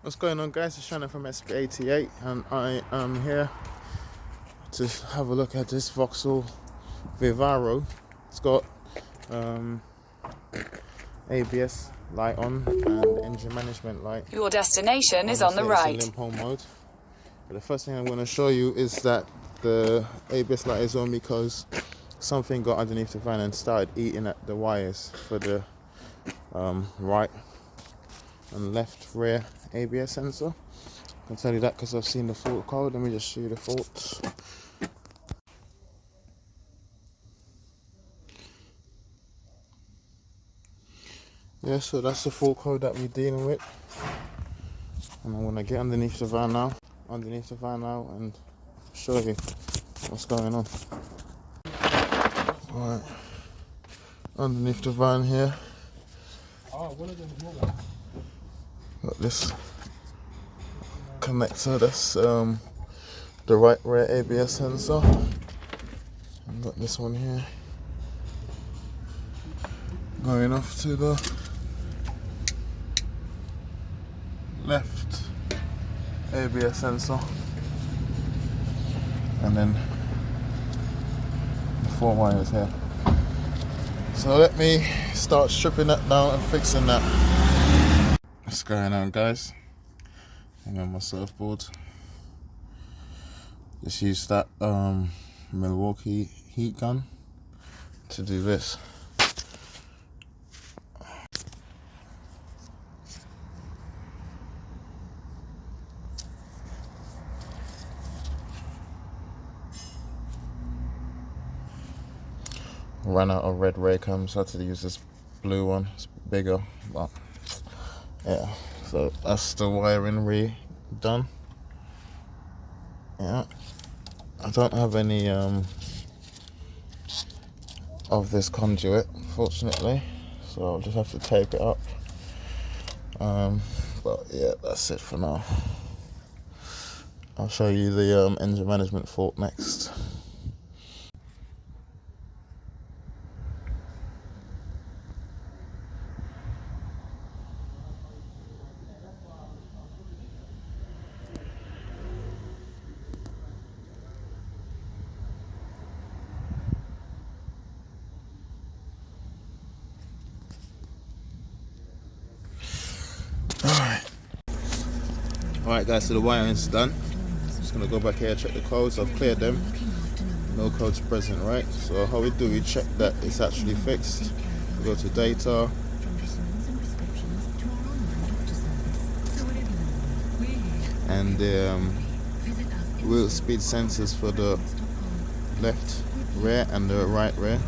What's going on, guys? It's Shannon from SP88 and I am here to have a look at this Vauxhall Vivaro. It's got ABS light on and engine management light. Your destination is on the right. It's in Limp mode. But the first thing I'm going to show you is that the ABS light is on because something got underneath the van and started eating at the wires for the right and left rear ABS sensor. I can tell you that because I've seen the fault code. Let me just show you the faults. Yeah, so that's the fault code that we're dealing with. And I'm gonna get underneath the van now, and show you what's going on. Alright, underneath the van here. Got this connector, that's the right rear ABS sensor. And got this one here going off to the left ABS sensor, and then the 4 wires here. So let me start stripping that down and fixing that. What's going on, guys? I'm on my surfboard. Just use that Milwaukee heat gun to do this. Ran out of red ray cams, so I had to use this blue one. It's bigger, but yeah. So that's the wiring redone. Yeah, I don't have any of this conduit, fortunately, so I'll just have to tape it up. But yeah, that's it for now. I'll show you the engine management fault next. Alright guys, so the wiring is done. Just gonna go back here, check the codes. I've cleared them. No codes present, right? So how we do, we check that it's actually fixed. We go to data. And the wheel speed sensors for the left rear and the right rear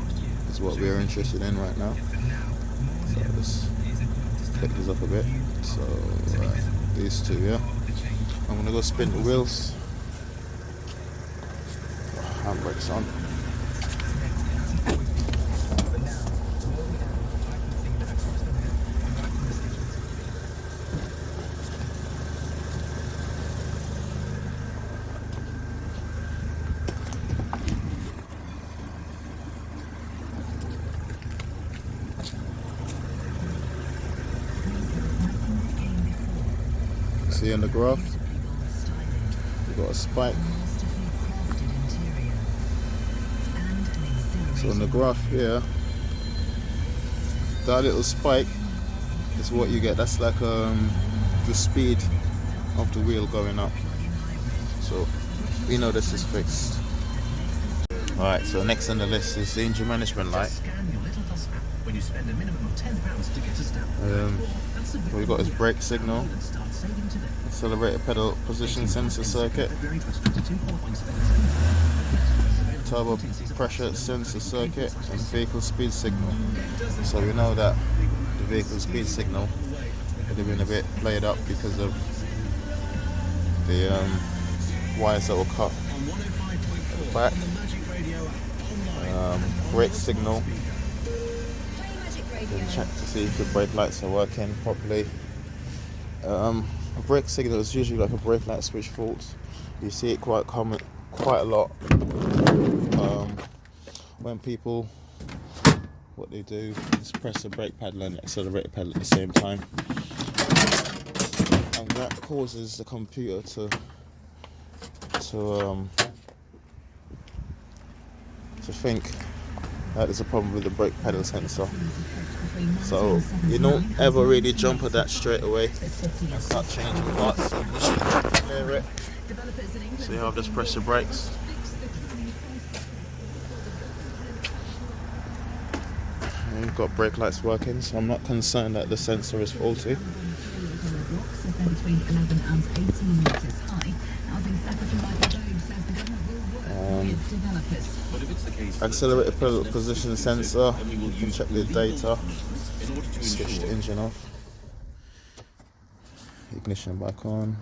is what we're interested in right now. So let's click this up a bit. So these two, yeah. I'm gonna go spin the wheels. Handbrakes on. See on the graph, we've got a spike. So on the graph here, that little spike is what you get. That's like the speed of the wheel going up. So we know this is fixed. Alright, so next on the list is the engine management light. We've got his brake signal, accelerator pedal position sensor circuit, turbo pressure sensor circuit, and vehicle speed signal. So we know that the vehicle speed signal would have been a bit played up because of the wires that were cut at the back. Brake signal. Then check to see if the brake lights are working properly. A brake signal is usually like a brake light switch fault. You see it quite a lot when people, what they do is press the brake pedal and accelerator pedal at the same time. And that causes the computer to think that there's a problem with the brake pedal sensor. So you don't ever really jump at that straight away. Start changing parts. Clear it. See how I've just pressed the brakes. And you've got brake lights working, so I'm not concerned that the sensor is faulty. Accelerator pedal position sensor, you can check the data. Switch the engine off. Ignition back on.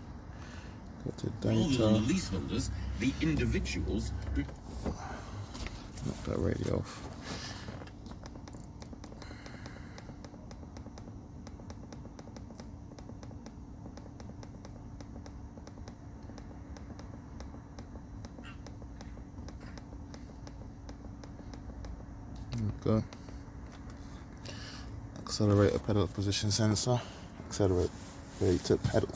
Go to data. Leaseholders, the individuals. Knock that radio off. Go. Accelerator pedal position sensor. Accelerate pedal.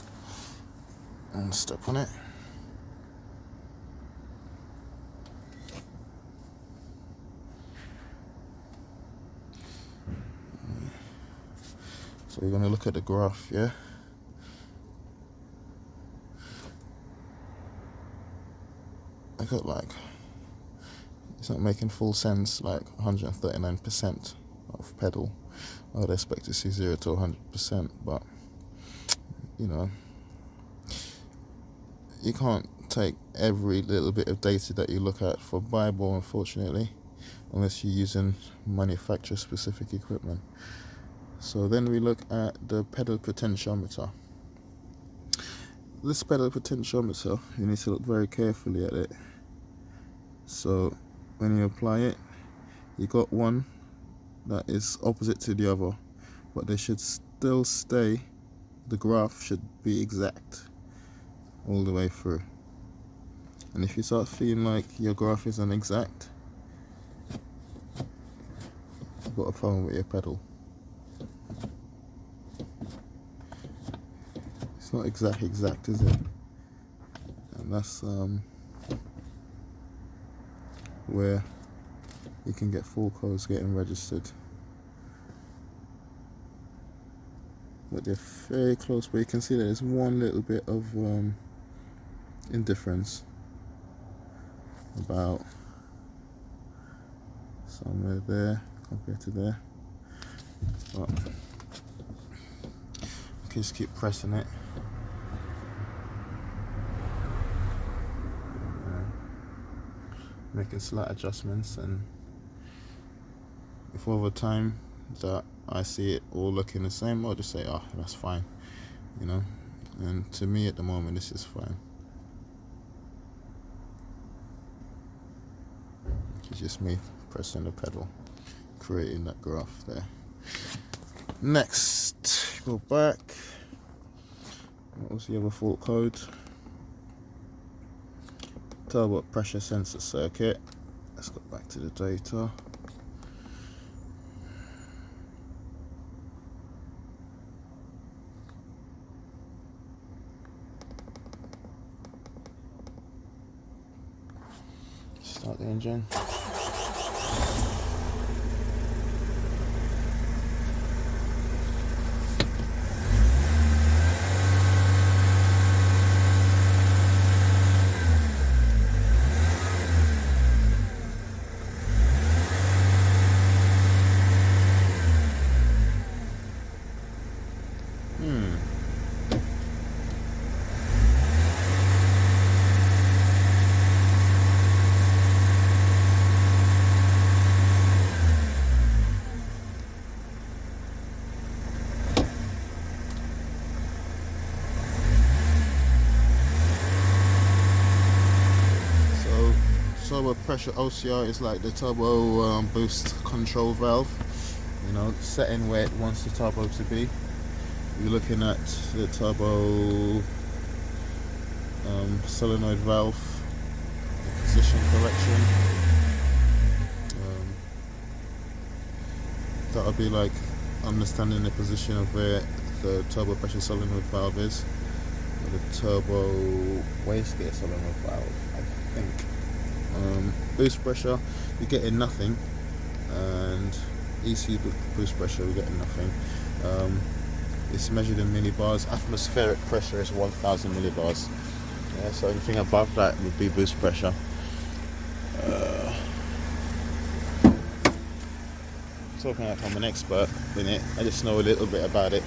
And step on it. So we're going to look at the graph, yeah? I got like, it's not making full sense, like 139% of pedal. I would expect to see 0 to 100%, but you know, you can't take every little bit of data that you look at for Bible, unfortunately, unless you're using manufacturer specific equipment. So then we look at the pedal potentiometer. This pedal potentiometer, you need to look very carefully at it. So when you apply it, you got one that is opposite to the other, but they should still stay, the graph should be exact all the way through. And if you start feeling like your graph isn't exact, you've got a problem with your pedal. It's not exact, is it? And that's where you can get full codes getting registered. But they're very close, but you can see that there's one little bit of indifference about somewhere there compared to there. But you can just keep pressing it. Making slight adjustments, and if over time that I see it all looking the same, I'll just say, oh, that's fine, you know. And to me at the moment, this is fine. It's just me pressing the pedal, creating that graph there. Next, go back. What was the other fault code? Turbo pressure sensor circuit. Let's go back to the data. Start the engine. Turbo pressure OCR is like the turbo boost control valve, you know, setting where it wants the turbo to be. You're looking at the turbo solenoid valve, position correction. That would be like understanding the position of where the turbo pressure solenoid valve is. with a turbo wastegate solenoid valve, I think. Boost pressure, you're getting nothing, and EC boost pressure, we're getting nothing. It's measured in millibars. Atmospheric pressure is 1000 millibars. Yeah, so anything above that would be boost pressure. Talking like I'm an expert in it, I just know a little bit about it.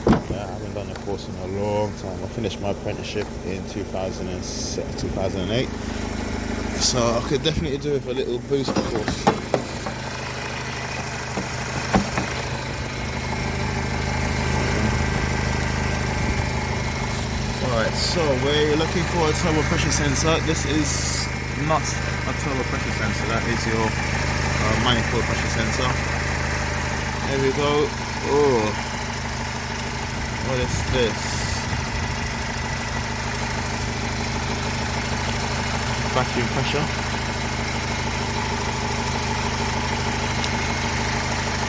I haven't done a course in a long time. I finished my apprenticeship in 2008, so I could definitely do with a little boost course. Alright, so we're looking for a turbo pressure sensor. This is not a turbo pressure sensor, that is your manifold pressure sensor. There we go. Oh, what is this? Vacuum pressure.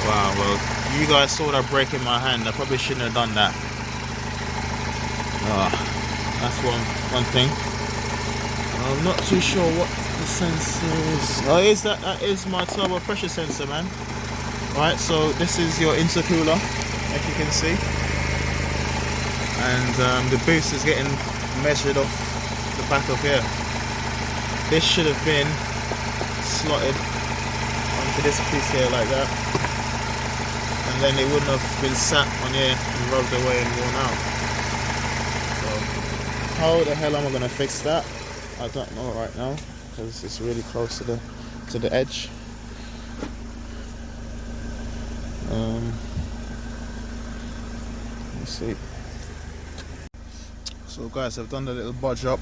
Wow, well, you guys saw that break in my hand. I probably shouldn't have done that. That's one thing. I'm not too sure what the sensor is. Oh, that is my turbo pressure sensor, man. Right, so this is your intercooler, like you can see, and the boost is getting measured off the back of here. This should have been slotted onto this piece here like that, and then it wouldn't have been sat on here and rubbed away and worn out. So how the hell am I going to fix that? I don't know right now, because it's really close to the edge. Let's see. So guys, I've done the little budge up,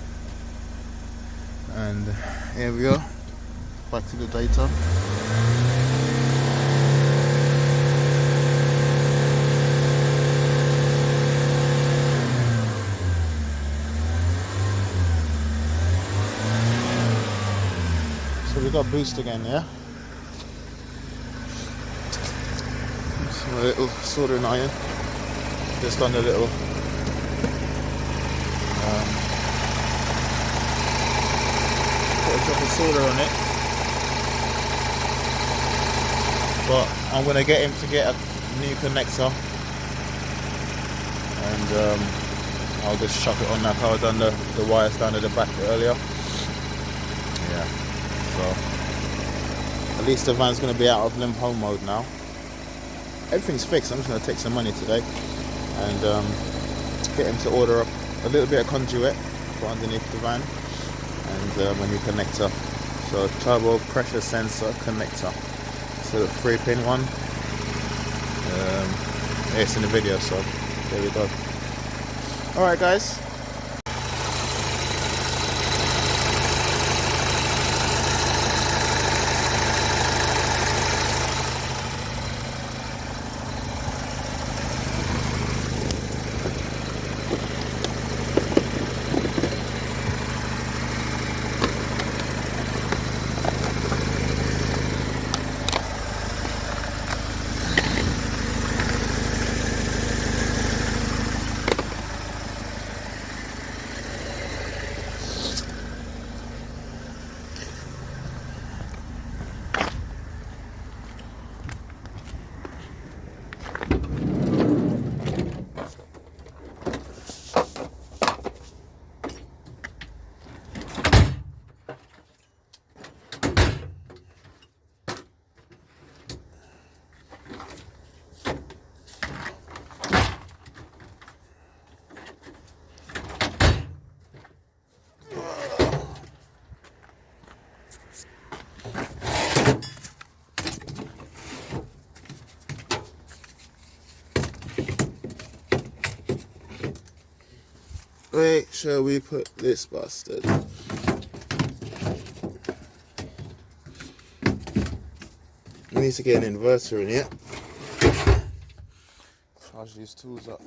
and here we go, back to the data. So we got boost again, yeah? A little soldering iron, just done a little put a drop of solder on it, but I'm going to get him to get a new connector, and I'll just chuck it on like how I done the wires down at the back earlier. Yeah, so at least the van's going to be out of limp home mode now. Everything's fixed. I'm just going to take some money today and get him to order up a little bit of conduit for underneath the van, and a new connector. So turbo pressure sensor connector. So 3-pin one. It's in the video, so there we go. Alright guys. Wait, shall we put this bastard? We need to get an inverter in here. Charge these tools up.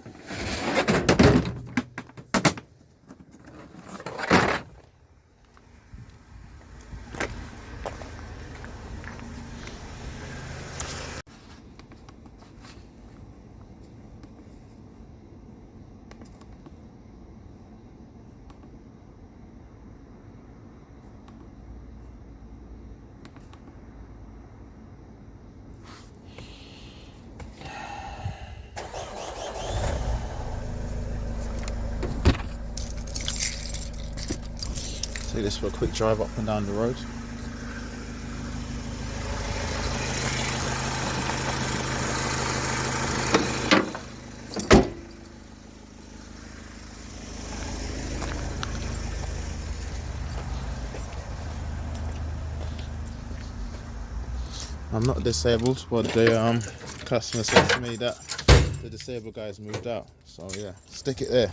take this for a quick drive up and down the road. I'm not disabled, but the customer said to me that the disabled guy's moved out. So yeah, stick it there.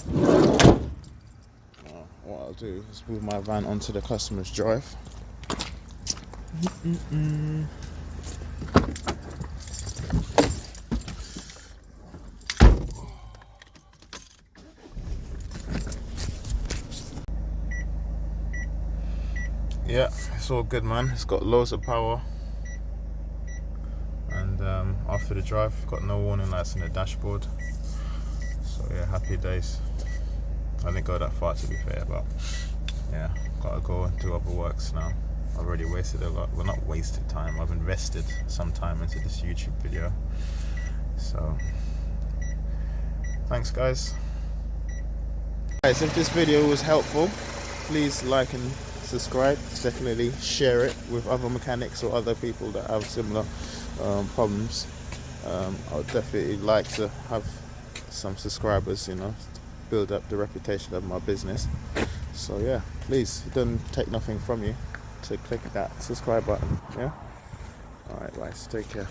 What I'll do is move my van onto the customer's drive. Yeah, it's all good, man. It's got loads of power. And after the drive, got no warning lights in the dashboard. So yeah, happy days. I didn't go that far, to be fair, but yeah, gotta go and do other works now. I've already wasted a lot, well, not wasted time, I've invested some time into this YouTube video. So thanks, guys. Guys, if this video was helpful, please like and subscribe. Definitely share it with other mechanics or other people that have similar problems. I would definitely like to have some subscribers, you know, build up the reputation of my business. So yeah, please, it doesn't take nothing from you to click that subscribe button. Yeah, all right guys, take care.